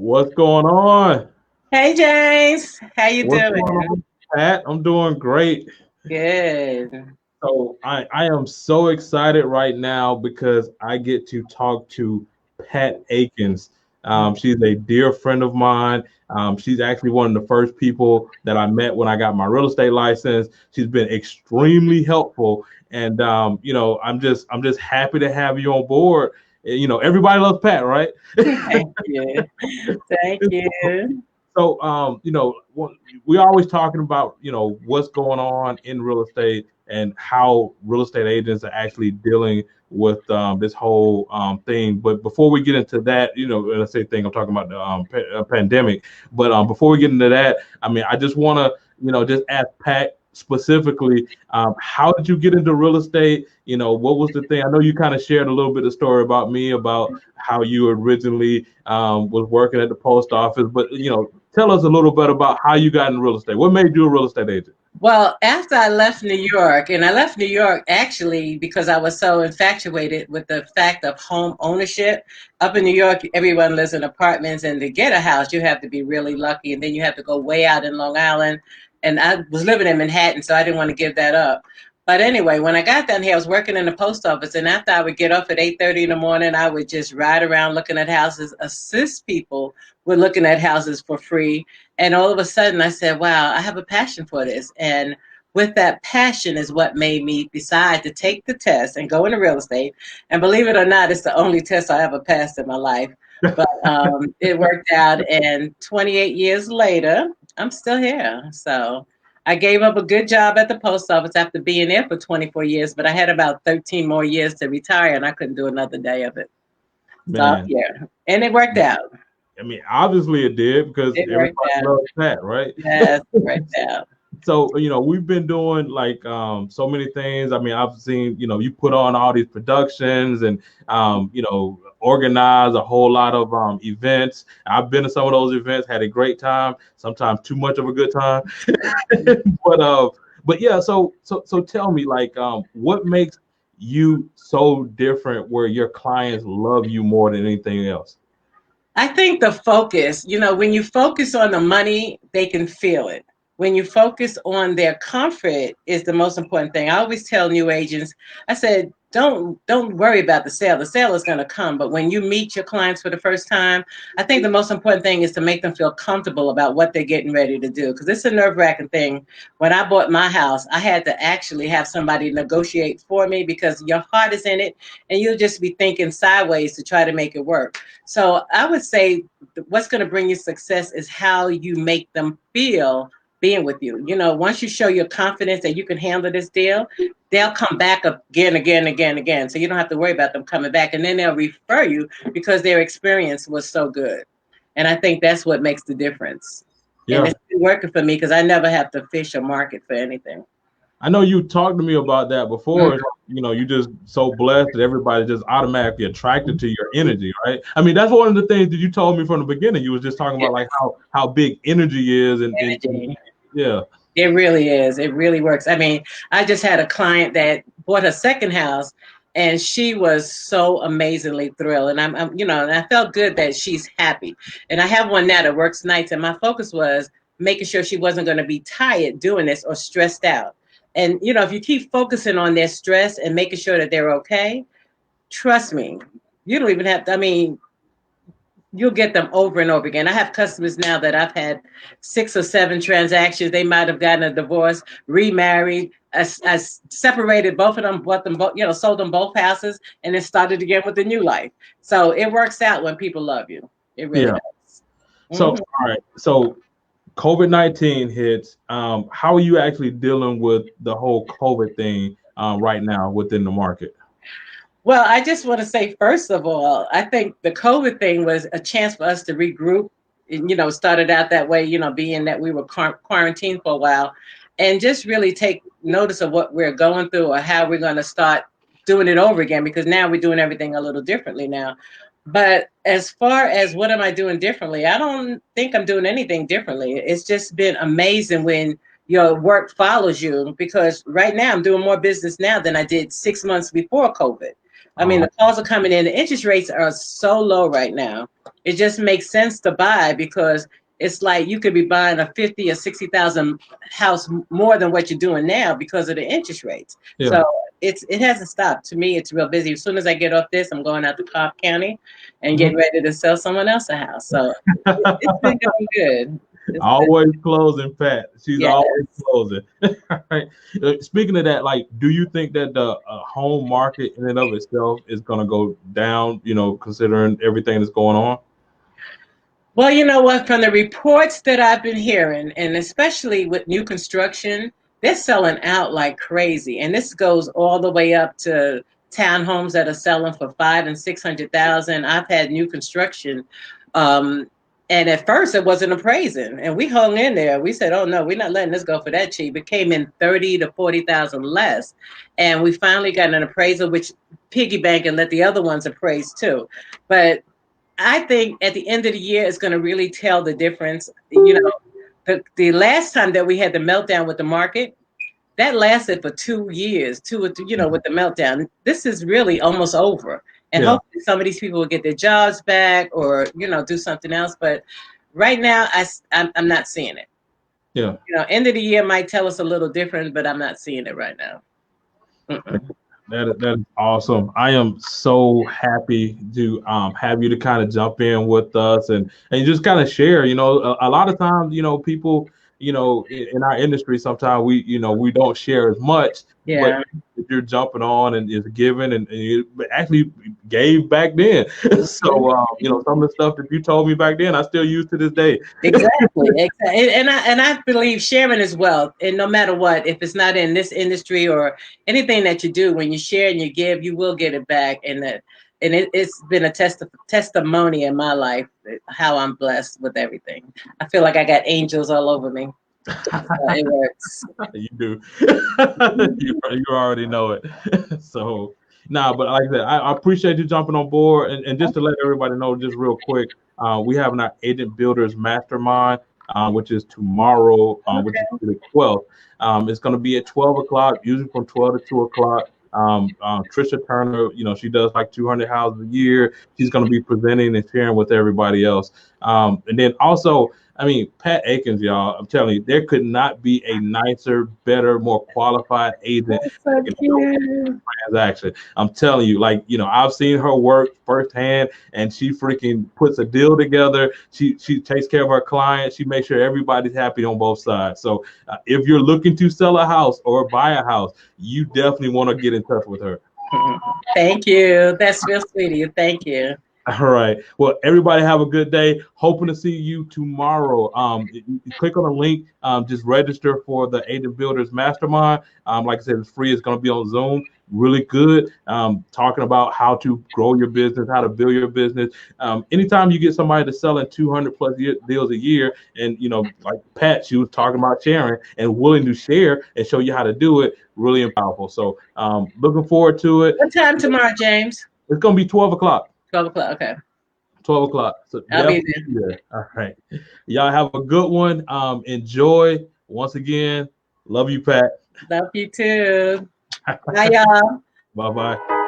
What's going on? Hey James, how you What's doing? going on, Pat? I'm doing great. Good. So I am so excited right now because I get to talk to Pat Aikens. She's a dear friend of mine. She's actually one of the first people that I met when I got my real estate license. She's been extremely helpful, and I'm just happy to have you on board. Everybody loves Pat, right? Thank you. Thank you. So, we're always talking about, what's going on in real estate and how real estate agents are actually dealing with this whole thing. But before we get into that, when I say thing, I'm talking about the pandemic. But before we get into that, I mean, I just want to, just ask Pat specifically, how did you get into real estate? What was the thing? I know you kind of shared a little bit of story about me about how you originally was working at the post office, but tell us a little bit about how you got in real estate. What made you a real estate agent? Well, after I left New York, and I left New York actually because I was so infatuated with the fact of home ownership. Up in New York, everyone lives in apartments, and to get a house, you have to be really lucky, and then you have to go way out in Long Island. And I was living in Manhattan, so I didn't want to give that up. But anyway, when I got down here, I was working in the post office, and after I would get up at 8:30 in the morning, I would just ride around looking at houses, assist people with looking at houses for free. And all of a sudden I said, wow, I have a passion for this. And with that passion is what made me decide to take the test and go into real estate. And believe it or not, it's the only test I ever passed in my life. But it worked out. And 28 years later, I'm still here. So I gave up a good job at the post office after being there for 24 years, but I had about 13 more years to retire and I couldn't do another day of it. So Man, yeah, and it worked out. I mean, obviously it did because It everybody worked out. loves Pat, right? Yes, it worked out. So, we've been doing like so many things. I mean, I've seen, you put on all these productions and organize a whole lot of events. I've been to some of those events, had a great time, sometimes too much of a good time. but uh but yeah, so tell me, like, what makes you so different where your clients love you more than anything else? I think the focus, when you focus on the money, they can feel it. When you focus on their comfort is the most important thing. I always tell new agents, I said, don't worry about the sale. The sale is going to come. But when you meet your clients for the first time, I think the most important thing is to make them feel comfortable about what they're getting ready to do. Because it's a nerve-wracking thing. When I bought my house, I had to actually have somebody negotiate for me because your heart is in it and you'll just be thinking sideways to try to make it work. So I would say what's going to bring you success is how you make them feel being with you. Once you show your confidence that you can handle this deal, they'll come back again, again, again, again. So you don't have to worry about them coming back. And then they'll refer you because their experience was so good. And I think that's what makes the difference. And Yeah. it's been working for me because I never have to fish or market for anything. I know you talked to me about that before. Mhm. You just so blessed that everybody just automatically attracted to your energy, right? I mean, that's one of the things that you told me from the beginning. You was just talking Yeah, about like how big energy is, and energy. yeah, It really is. It really works. I mean, I just had a client that bought her second house and she was so amazingly thrilled. And and I felt good that she's happy. And I have one now that works nights. And my focus was making sure she wasn't going to be tired doing this or stressed out. And, if you keep focusing on their stress and making sure that they're okay, trust me, you don't even have to, I mean, you'll get them over and over again. I have customers now that I've had 6 or 7 transactions. They might have gotten a divorce, remarried. I separated both of them, bought them both, sold them both houses, and then started again with a new life. So it works out when people love you. It really yeah. does. So Mhm. all right, so COVID-19 hits. How are you actually dealing with the whole COVID thing right now within the market? Well, I just want to say, first of all, I think the COVID thing was a chance for us to regroup. And, started out that way, being that we were quarantined for a while, and just really take notice of what we're going through or how we're going to start doing it over again, because now we're doing everything a little differently now. But as far as what am I doing differently, I don't think I'm doing anything differently. It's just been amazing when your work follows you, because right now I'm doing more business now than I did 6 months before COVID. I mean, the calls are coming in. The interest rates are so low right now. It just makes sense to buy because it's like you could be buying a 50 or 60,000 house more than what you're doing now because of the interest rates. Yeah. So it hasn't stopped. To me, it's real busy. As soon as I get off this, I'm going out to Cobb County and getting ready to sell someone else a house. So it's been going good. Always closing, Pat. She's always closing. Right. Speaking of that, like, do you think that the home market in and of itself is going to go down, you know, considering everything that's going on? Well, you know what? From the reports that I've been hearing, and especially with new construction, they're selling out like crazy. And this goes all the way up to townhomes that are selling for 500,000 and 600,000. I've had new construction. And at first it wasn't appraising. And we hung in there. We said, oh no, we're not letting this go for that cheap. It came in 30 to 40,000 less. And we finally got an appraisal, which piggyback and let the other ones appraise too. But I think at the end of the year, it's going to really tell the difference. You know, the last time that we had the meltdown with the market, that lasted for 2 years, you know, with the meltdown. This is really almost over. And hopefully some of these people will get their jobs back or, you know, do something else. But right now, I'm not seeing it. Yeah. You know, end of the year might tell us a little different, but I'm not seeing it right now. That is awesome. I am so happy to have you to kind of jump in with us and just kind of share. You know, a lot of times, you know, people, you know, in our industry, sometimes we don't share as much. Yeah. But if you're jumping on and is giving and you actually gave back then. So you know, some of the stuff that you told me back then, I still use to this day. Exactly. And I believe sharing is wealth. And no matter what, if it's not in this industry or anything that you do, when you share and you give, you will get it back. And it's been a testimony in my life how I'm blessed with everything. I feel like I got angels all over me. It works. You do. You already know it. So, but like I said, I appreciate you jumping on board. And just to let everybody know, just real quick, we have our Agent Builders Mastermind, which is tomorrow, which is the 12th. It's going to be at 12 o'clock, usually from 12 to 2 o'clock. Trisha Turner, you know, she does like 200 houses a year. She's going to be presenting and sharing with everybody else. And then also, I mean, Pat Aikens, y'all, I'm telling you, there could not be a nicer, better, more qualified agent transaction. I'm telling you, like, you know, I've seen her work firsthand and she freaking puts a deal together. She takes care of her clients. She makes sure everybody's happy on both sides. So if you're looking to sell a house or buy a house, you definitely want to get in touch with her. Thank you. That's real sweet of you. Thank you. All right. Well, everybody have a good day. Hoping to see you tomorrow. Click on the link. Just register for the Agent Builders Mastermind. Like I said, it's free. It's going to be on Zoom. Really good. Talking about how to grow your business, how to build your business. Anytime you get somebody that's selling 200 plus deals a year, and you know, like Pat, she was talking about sharing and willing to share and show you how to do it. Really powerful. So, looking forward to it. What time tomorrow, James? It's going to be 12 o'clock. 12 o'clock. Okay. 12 o'clock. So I'll be there. All right. Y'all have a good one. Enjoy. Once again, love you, Pat. Love you too. Bye, y'all. Bye-bye.